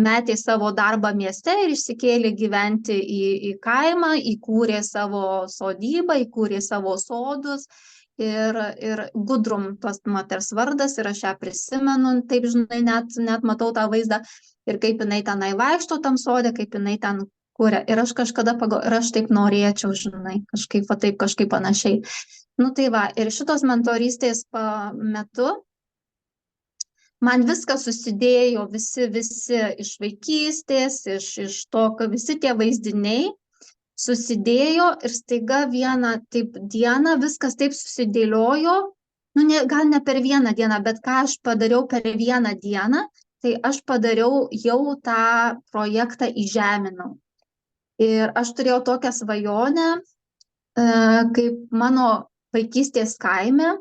metė savo darbą mieste ir išsikėlė gyventi į kaimą, įkūrė savo sodybą, įkūrė savo sodus. Ir Gudrum tas moters vardas ir aš ją prisimenu, taip, žinai, net matau tą vaizdą ir kaip jinai tenai vaikšto tam sode, kaip jinai ten kūrė. Ir aš kažkada pagalvojau, ir aš taip norėčiau, žinai, kažkaip panašiai. Tai va, ir šitos mentorystės metu man viskas susidėjo, visi iš vaikystės, iš to, kad visi tie vaizdiniai susidėjo ir staiga vieną taip dieną viskas taip susidėliojo, gal ne per vieną dieną, bet ką aš padariau per vieną dieną, tai aš padariau jau tą projektą įžeminau. Ir aš turėjau tokią svajonę, kaip mano vaikystės kaime,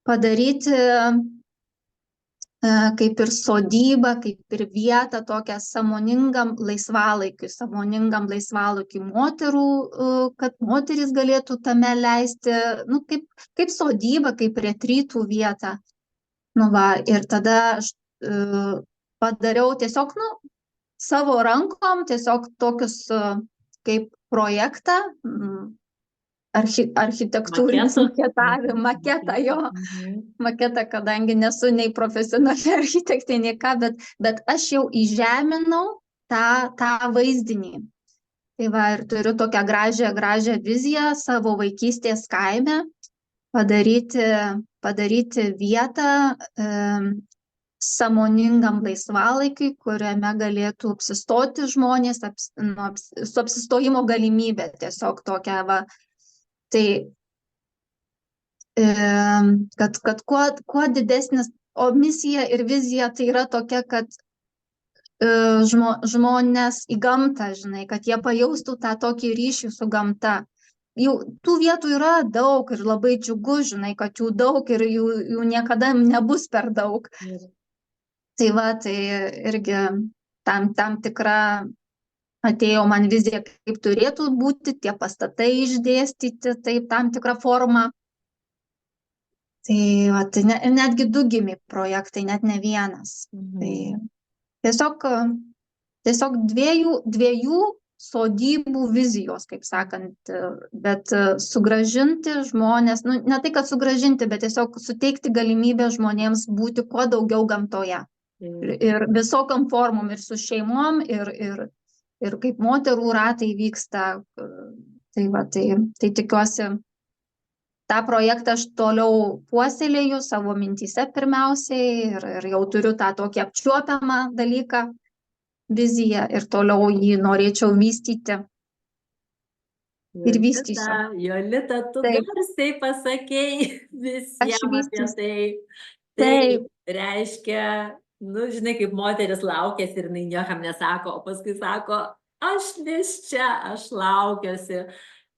padaryti kaip ir sodybą, kaip ir vietą tokią sąmoningam laisvalaikiui moterų, kad moteris galėtų tame leisti, kaip sodyba, kaip retrytų vietą. Ir tada aš padariau tiesiog, savo rankom, tiesiog tokius kaip projektą, architektūrinis maketą jo, maketą, kadangi nesu nei profesionali architektė, nei ką, bet aš jau įžeminau tą vaizdinį. Tai va, ir turiu tokią gražią viziją savo vaikystės kaime, padaryti vietą sąmoningam laisvalaikiui, kuriame galėtų apsistoti žmonės, su apsistojimo galimybė, tiesiog tokia va. Tai, kad kuo didesnis, o misija ir vizija tai yra tokia, kad žmonės į gamtą, žinai, kad jie pajaustų tą tokį ryšį su gamta. jau tų vietų yra daug ir labai džiugu, žinai, kad jų daug ir jų niekada nebus per daug. Tai va, tai irgi tam tikra atėjo man vizija, kaip turėtų būti tie pastatai išdėstyti, taip tam tikrą formą. Tai va, tai netgi 2 gimė projektai, net ne vienas. Tai tiesiog dviejų sodybų vizijos, kaip sakant, bet sugrąžinti žmonės, nu, ne tai, kad sugrąžinti, bet tiesiog suteikti galimybę žmonėms būti kuo daugiau gamtoje. Ir visokiam formom, ir su šeimom, ir kaip moterų ratai vyksta. Tai va, tai tikiuosi, tą projektą aš toliau puoselėju savo mintyse pirmiausiai ir jau turiu tą tokį apčiuopiamą dalyką, viziją ir toliau jį norėčiau vystyti. Ir vystysiu.
Jolita, tu garsiai pasakei visiems apie tai. Tai reiškia, nu, žinai, kaip moteris laukėsi ir jinai niekam nesako, o paskui sako, aš vis čia, aš laukiuosi.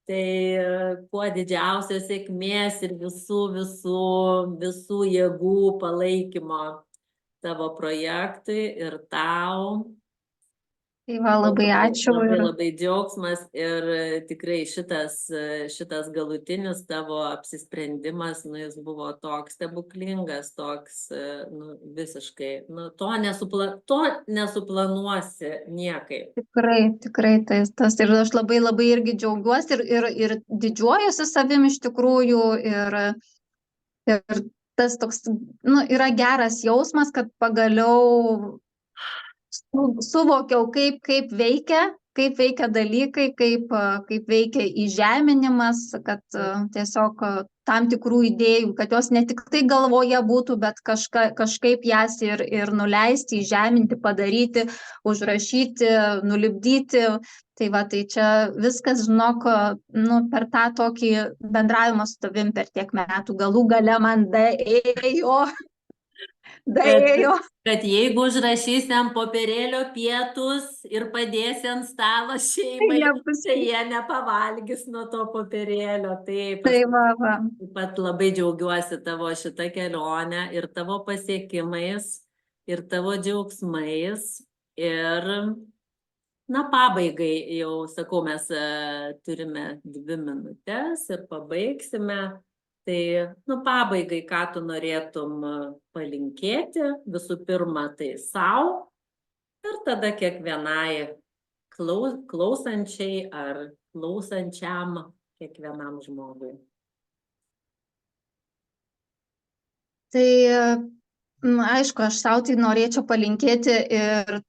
Tai kuo didžiausios sėkmės ir visų jėgų palaikymo tavo projektui ir tau.
Tai va, labai ačiū.
Labai džiaugsmas ir tikrai šitas galutinis tavo apsisprendimas, nu, jis buvo toks stebuklingas, toks, nu, visiškai, nu, to nesuplanuosi niekaip. Tikrai tas ir aš labai irgi džiaugiuosi ir didžiuojuosi savim iš tikrųjų ir tas toks, nu, yra geras jausmas, kad pagaliau suvokiau, kaip veikia dalykai, kaip veikia įžeminimas, kad tiesiog tam tikrų idėjų, kad jos ne tik tai galvoje būtų, bet kažkaip jas ir nuleisti, įžeminti, padaryti, užrašyti, nulipdyti. Tai va, tai čia viskas, žinok, nu, per tą tokį bendravimą su tavim per tiek metų galų gale man daėjo. Kad jeigu užrašysi ant popierėlio pietus ir padėsi ant stalo šeimai, tai jie nepavalgys nuo to popierėlio. Taip pat labai džiaugiuosi tavo šitą kelionę ir tavo pasiekimais ir tavo džiaugsmais. Ir, na, pabaigai jau, sakau, mes turime 2 minutės ir pabaigsime. Tai, nu, pabaigai, ką tu norėtum palinkėti, visų pirma, tai sau ir tada kiekvienai klausančiai ar klausančiam kiekvienam žmogui. Tai, aišku, aš sau tai norėčiau palinkėti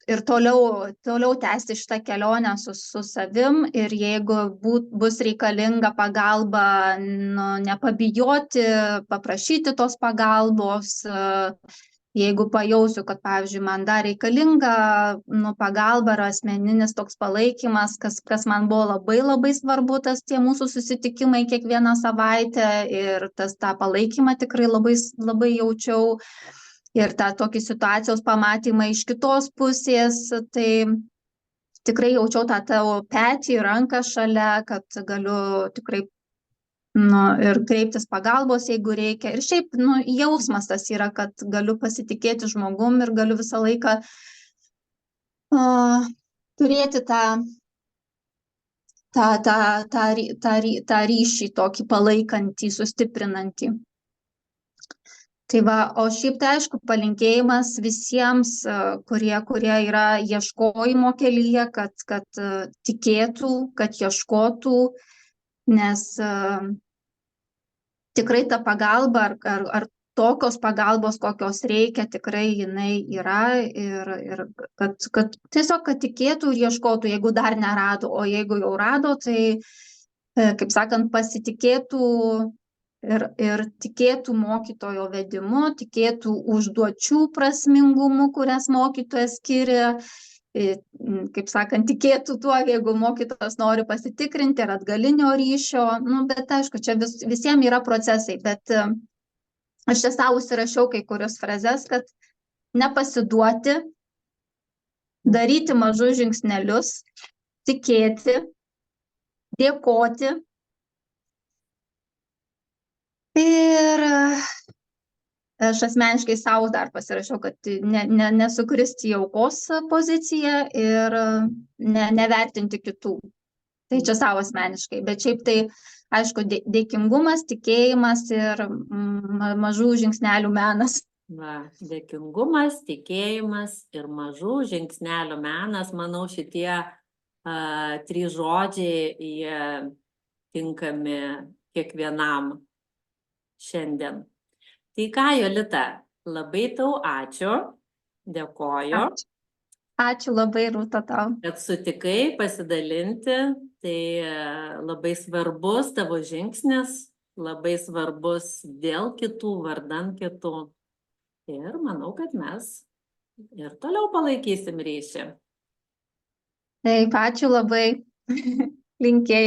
ir toliau tęsti šitą kelionę su savim ir jeigu bus reikalinga pagalba, nu, nepabijoti, paprašyti tos pagalbos, jeigu pajausiu, kad, pavyzdžiui, man dar reikalinga, nu, pagalba ar asmeninis toks palaikymas, kas man buvo labai svarbu, tas tie mūsų susitikimai kiekvieną savaitę ir tą palaikymą tikrai labai jaučiau. Ir tą tokį situacijos pamatymą iš kitos pusės, tai tikrai jaučiau tą tavo petį, ranką šalia, kad galiu tikrai, nu, ir kreiptis pagalbos, jeigu reikia. Ir šiaip, nu, jausmas tas yra, kad galiu pasitikėti žmogum ir galiu visą laiką turėti tą ryšį tokį palaikantį, sustiprinantį. Tai va, o šiaip tai aišku palinkėjimas visiems, kurie yra ieškojimo kelyje, kad tikėtų, kad ieškotų, nes tikrai ta pagalba ar tokios pagalbos, kokios reikia, tikrai jinai yra ir kad tiesiog, kad tikėtų ir ieškotų, jeigu dar nerado, o jeigu jau rado, tai, kaip sakant, pasitikėtų ir tikėtų mokytojo vedimu, tikėtų užduočių prasmingumu, kurias mokytojas skiria, kaip sakant, tikėtų tuo, jeigu mokytojas nori pasitikrinti ir atgalinio ryšio, nu, bet aišku, čia visiems yra procesai, bet aš čia savo užsirašiau kai kurios frazes, kad nepasiduoti, daryti mažus žingsnelius, tikėti, dėkoti,
Ir aš asmeniškai sau dar pasirašiau, kad nesukristi į aukos poziciją ir nevertinti kitų. Tai čia savo asmeniškai, bet šiaip tai, aišku, dėkingumas, tikėjimas ir mažų žingsnelių menas.
Va, dėkingumas, tikėjimas ir mažų žingsnelių menas, manau, šitie 3 žodžiai, jie tinkami kiekvienam šiandien. Tai ką, Jolita, labai tau ačiū, dėkoju.
Ačiū labai, Rūta, tau.
Kad sutikai pasidalinti, tai labai svarbus tavo žingsnis, labai svarbus dėl kitų, vardan kitų. Ir manau, kad mes ir toliau palaikysim ryšį.
Taip, ačiū labai. Linkėjimai.